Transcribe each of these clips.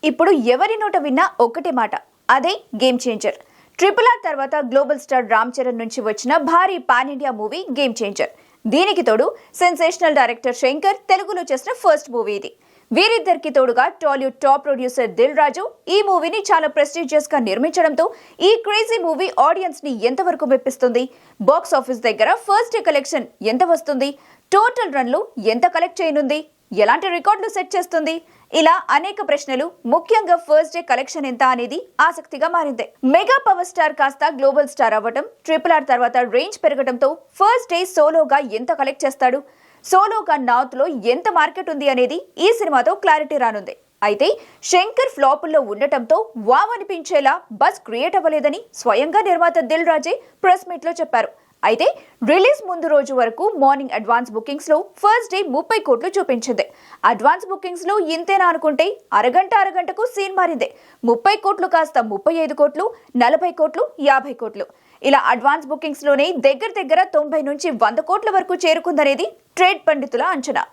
ఇప్పుడు ఎవరి నోట విన్నా ఒక్కటే మాట, అదే గేమ్ చేంజర్. RRR తర్వాత గ్లోబల్ స్టార్ రామ్ చరణ్ నుంచి వచ్చిన భారీ pan India movie game changer. దీనికి తోడు సెన్సేషనల్ డైరెక్టర్ శంకర్ తెలుగులో చేసిన ఫస్ట్ మూవీ ఇది. వీరిద్దరికి తోడుగా Tollywood top producer Dil Raju ఈ మూవీని చాలా ప్రెస్టీజియస్ గా నిర్మించడంతో ఈ క్రేజీ మూవీ ఆడియన్స్ ని ఎంతవరకు మెప్పిస్తుంది, బాక్స్ ఆఫీస్ దగ్గర ఫస్ట్ డే కలెక్షన్ ఎంత వస్తుంది, టోటల్ రన్ లో ఎంత కలెక్ట్ చేయనుంది, ఎలాంటి రికార్డులు సెట్ చేస్తుంది, ఇలా అనేక ప్రశ్నలు, ముఖ్యంగా ఫస్ట్ డే కలెక్షన్ ఎంత అనేది ఆసక్తిగా మారింది. మెగా పవర్ స్టార్ కాస్త గ్లోబల్ స్టార్ అవ్వడం, RRR తర్వాత రేంజ్ పెరగడంతో ఫస్ట్ డే సోలోగా ఎంత కలెక్ట్ చేస్తాడు, సోలోగా నార్త్ లో ఎంత మార్కెట్ ఉంది అనేది ఈ సినిమాతో క్లారిటీ రానుంది. అయితే శంకర్ ఫ్లాపుల్లో ఉండటంతో వావ్ అనిపించేలా బజ్ క్రియేట్ అవ్వలేదని స్వయంగా నిర్మాత దిల్ రాజే ప్రెస్ మీట్ లో చెప్పారు. అయితే రిలీజ్ ముందు రోజు వరకు మార్నింగ్ అడ్వాన్స్ బుకింగ్స్ లో ఫస్ట్ డే 30 కోట్లు చూపించింది. అడ్వాన్స్ బుకింగ్స్ లో ఇంతేనా అనుకుంటే అరగంటకు సీన్ మారింది. 30 కోట్లు కాస్త 35 కోట్లు, 40 కోట్లు, 50 కోట్లు, ఇలా అడ్వాన్స్ బుకింగ్స్ లోనే దగ్గర 90 నుంచి 100 కోట్ల వరకు చేరుకుందనేది ట్రేడ్ పండితుల అంచనా.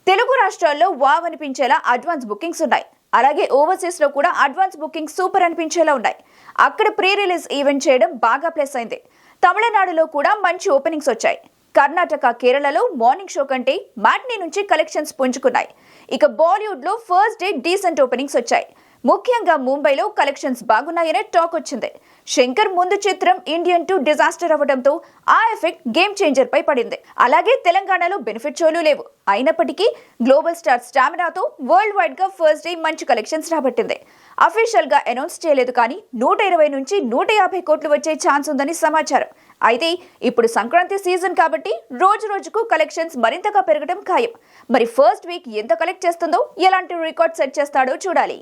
తెలుగు రాష్ట్రాల్లో వావ్ అనిపించేలా అడ్వాన్స్ బుకింగ్స్ ఉన్నాయి. అలాగే ఓవర్సీస్ లో కూడా అడ్వాన్స్ బుకింగ్ సూపర్ అనిపించేలా ఉన్నాయి. అక్కడ ప్రీ రిలీజ్ ఈవెంట్ చేయడం బాగా ప్లస్ అయింది. తమిళనాడులో కూడా మంచి ఓపెనింగ్స్ వచ్చాయి. కర్ణాటక, కేరళలో మార్నింగ్ షో కంటే మ్యాట్నీ నుంచి కలెక్షన్స్ పుంజుకున్నాయి. ఇక బాలీవుడ్ లో ఫస్ట్ డే డీసెంట్ ఓపెనింగ్స్ వచ్చాయి. ముఖ్యంగా ముంబైలో కలెక్షన్స్ బాగున్నాయనే టాక్ వచ్చింది. శంకర్ ముందు చిత్రం ఇండియన్ 2 డిజాస్టర్ అవ్వడంతో ఆ ఎఫెక్ట్ గేమ్ చేంజర్ పై పడింది. అలాగే తెలంగాణలో బెనిఫిట్ షోలు లేవు. అయినప్పటికీ గ్లోబల్ స్టార్ స్టామినాతో వరల్డ్ వైడ్ గా ఫస్ట్ డే మంచి కలెక్షన్స్ రాబట్టింది. అఫీషియల్ గా అనౌన్స్ చేయలేదు కానీ 120 నుంచి 150 కోట్లు వచ్చే ఛాన్స్ ఉందని సమాచారం. అయితే ఇప్పుడు సంక్రాంతి సీజన్ కాబట్టి రోజుకు కలెక్షన్స్ మరింతగా పెరగడం ఖాయం. మరి ఫస్ట్ వీక్ ఎంత కలెక్ట్ చేస్తుందో, ఎలాంటి రికార్డ్ సెట్ చేస్తాడో చూడాలి.